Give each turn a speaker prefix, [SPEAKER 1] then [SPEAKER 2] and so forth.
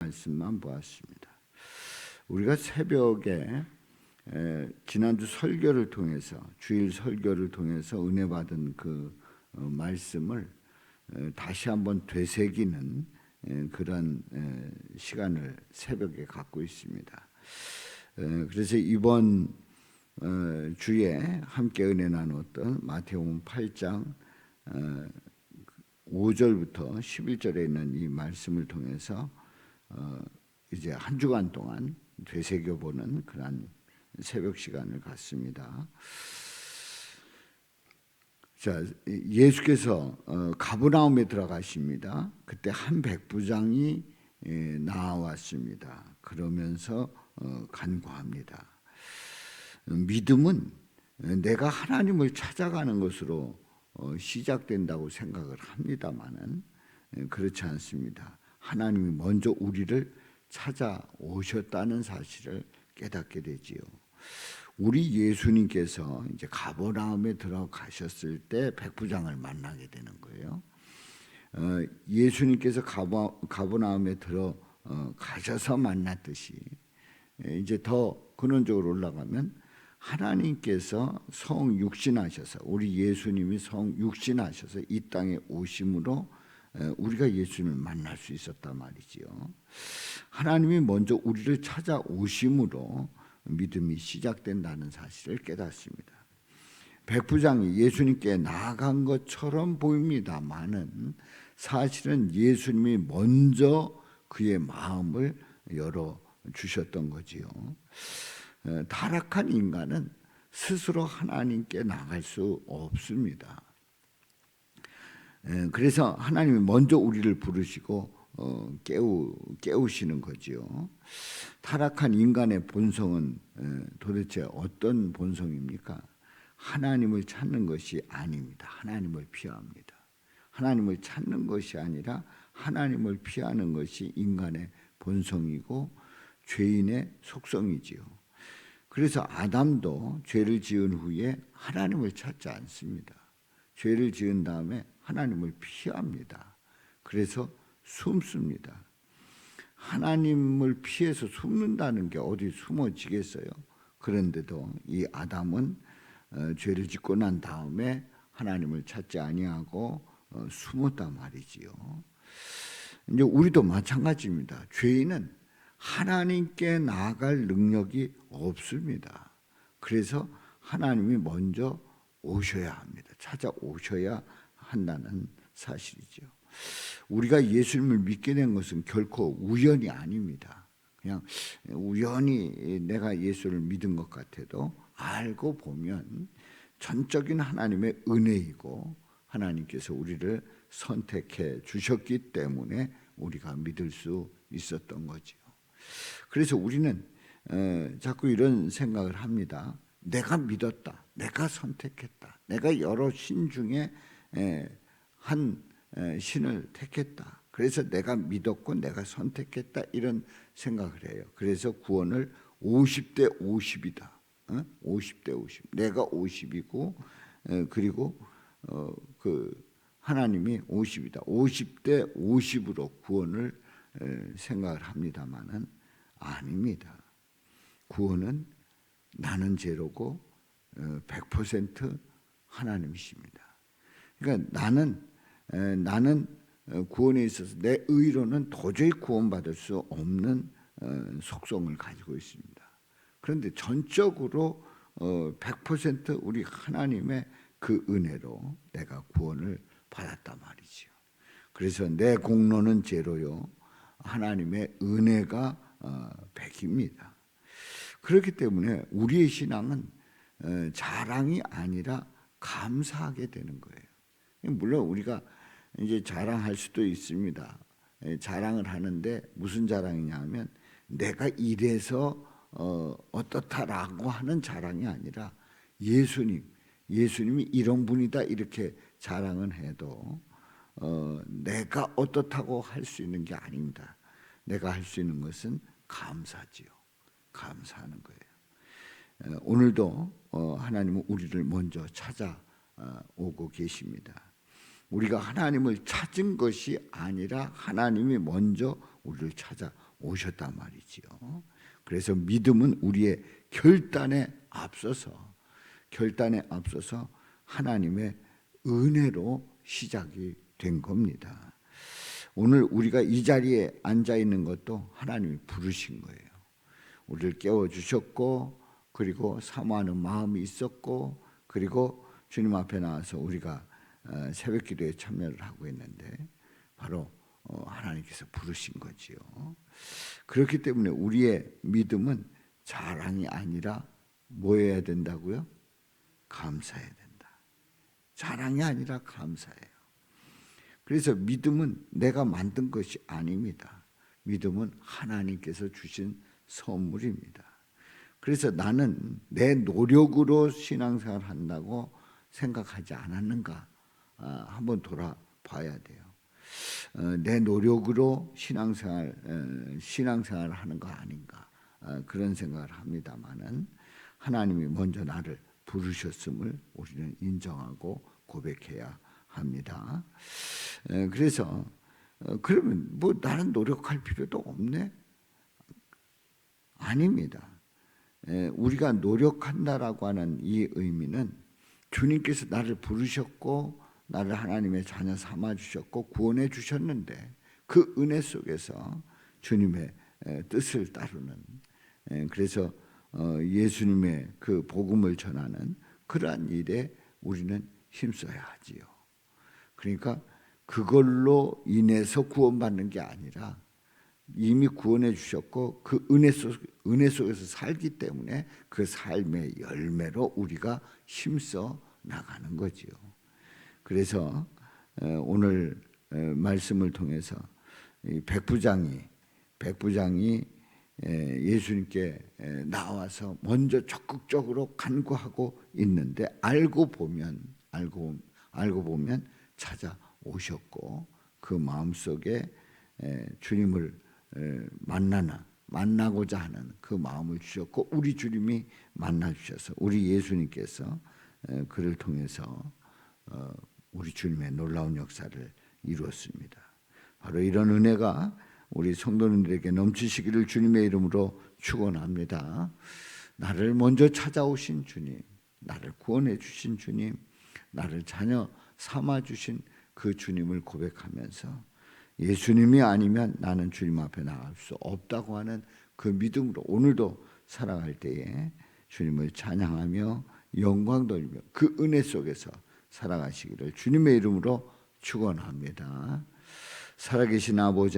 [SPEAKER 1] 말씀만 보았습니다. 우리가 새벽에 지난주 설교를 통해서 주일 설교를 통해서 은혜 받은 그 말씀을 다시 한번 되새기는 그런 시간을 새벽에 갖고 있습니다. 그래서 이번 주에 함께 은혜 나눴던 마태복음 8장 5절부터 11절에 있는 이 말씀을 통해서 이제 한 주간 동안 되새겨보는 그런 새벽 시간을 갖습니다. 자, 예수께서 가버나움에 들어가십니다. 그때 한 백부장이 나왔습니다. 그러면서 간구합니다. 믿음은 내가 하나님을 찾아가는 것으로 시작된다고 생각을 합니다마는 그렇지 않습니다. 하나님이 먼저 우리를 찾아오셨다는 사실을 깨닫게 되지요. 우리 예수님께서 이제 가버나움에 들어가셨을 때 백부장을 만나게 되는 거예요. 예수님께서 가버나움에 들어가셔서 만났듯이 이제 더 근원적으로 올라가면 하나님께서 성육신하셔서 우리 예수님이 성육신하셔서 이 땅에 오심으로 우리가 예수님을 만날 수 있었단 말이지요. 하나님이 먼저 우리를 찾아오심으로 믿음이 시작된다는 사실을 깨닫습니다. 백부장이 예수님께 나아간 것처럼 보입니다만은 사실은 예수님이 먼저 그의 마음을 열어주셨던 거지요. 타락한 인간은 스스로 하나님께 나갈 수 없습니다. 그래서 하나님이 먼저 우리를 부르시고 깨우시는 거지요. 타락한 인간의 본성은 도대체 어떤 본성입니까? 하나님을 찾는 것이 아닙니다. 하나님을 피합니다. 하나님을 찾는 것이 아니라 하나님을 피하는 것이 인간의 본성이고 죄인의 속성이지요. 그래서 아담도 죄를 지은 후에 하나님을 찾지 않습니다. 죄를 지은 다음에 하나님을 피합니다. 그래서 숨습니다. 하나님을 피해서 숨는다는 게 어디 숨어지겠어요? 그런데도 이 아담은 죄를 짓고 난 다음에 하나님을 찾지 아니하고 숨었단 말이지요. 이제 우리도 마찬가지입니다. 죄인은 하나님께 나아갈 능력이 없습니다. 그래서 하나님이 먼저 오셔야 합니다. 찾아오셔야 한다는 사실이죠. 우리가 예수님을 믿게 된 것은 결코 우연이 아닙니다. 그냥 우연히 내가 예수를 믿은 것 같아도 알고 보면 전적인 하나님의 은혜이고 하나님께서 우리를 선택해 주셨기 때문에 우리가 믿을 수 있었던 거죠. 그래서 우리는 자꾸 이런 생각을 합니다. 내가 믿었다. 내가 선택했다. 내가 여러 신 중에 한 신을 택했다. 그래서 내가 믿었고 내가 선택했다. 이런 생각을 해요. 그래서 구원을 50대 50이다. 50대 50. 내가 50이고 그리고 그 하나님이 50이다. 50대 50으로 구원을 생각을 합니다만은 아닙니다. 구원은 나는 제로고 100% 하나님이십니다. 그러니까 나는 구원에 있어서 내 의로는 도저히 구원받을 수 없는 속성을 가지고 있습니다. 그런데 전적으로 100% 우리 하나님의 그 은혜로 내가 구원을 받았단 말이지요. 그래서 내 공로는 제로요. 하나님의 은혜가 100입니다. 그렇기 때문에 우리의 신앙은 자랑이 아니라 감사하게 되는 거예요. 물론 우리가 이제 자랑할 수도 있습니다. 자랑을 하는데 무슨 자랑이냐 하면 내가 이래서 어떻다라고 하는 자랑이 아니라 예수님이 이런 분이다 이렇게 자랑을 해도 내가 어떻다고 할 수 있는 게 아닙니다. 내가 할 수 있는 것은 감사지요. 감사하는 거예요. 오늘도 하나님은 우리를 먼저 찾아오고 계십니다. 우리가 하나님을 찾은 것이 아니라 하나님이 먼저 우리를 찾아 오셨단 말이지요. 그래서 믿음은 우리의 결단에 앞서서 하나님의 은혜로 시작이 된 겁니다. 오늘 우리가 이 자리에 앉아 있는 것도 하나님이 부르신 거예요. 우리를 깨워주셨고, 그리고 사모하는 마음이 있었고, 그리고 주님 앞에 나와서 우리가 새벽 기도에 참여를 하고 있는데 바로 하나님께서 부르신 거지요. 그렇기 때문에 우리의 믿음은 자랑이 아니라 뭐여야 된다고요? 감사해야 된다. 자랑이 아니라 감사해요. 그래서 믿음은 내가 만든 것이 아닙니다. 믿음은 하나님께서 주신 선물입니다. 그래서 나는 내 노력으로 신앙생활을 한다고 생각하지 않았는가 한번 돌아봐야 돼요. 내 노력으로 신앙생활을 하는 거 아닌가 그런 생각을 합니다만은 하나님이 먼저 나를 부르셨음을 우리는 인정하고 고백해야 합니다. 그래서 그러면 뭐 나는 노력할 필요도 없네? 아닙니다. 우리가 노력한다라고 하는 이 의미는 주님께서 나를 부르셨고 나를 하나님의 자녀 삼아 주셨고 구원해 주셨는데 그 은혜 속에서 주님의 뜻을 따르는 그래서 예수님의 그 복음을 전하는 그러한 일에 우리는 힘써야 하지요. 그러니까 그걸로 인해서 구원받는 게 아니라 이미 구원해 주셨고 그 은혜 속에서 살기 때문에 그 삶의 열매로 우리가 힘써 나가는 거지요. 그래서 오늘 말씀을 통해서 백부장이 예수님께 나와서 먼저 적극적으로 간구하고 있는데 알고 보면 찾아오셨고 그 마음속에 주님을 만나고자 하는 그 마음을 주셨고 우리 주님이 만나 주셔서 우리 예수님께서 그를 통해서 우리 주님의 놀라운 역사를 이루었습니다. 바로 이런 은혜가 우리 성도님들에게 넘치시기를 주님의 이름으로 축원합니다. 나를 먼저 찾아오신 주님, 나를 구원해 주신 주님, 나를 자녀 삼아 주신 그 주님을 고백하면서 예수님이 아니면 나는 주님 앞에 나갈 수 없다고 하는 그 믿음으로 오늘도 살아갈 때에 주님을 찬양하며 영광 돌리며 그 은혜 속에서 살아가시기를 주님의 이름으로 축원합니다. 살아계신 아버지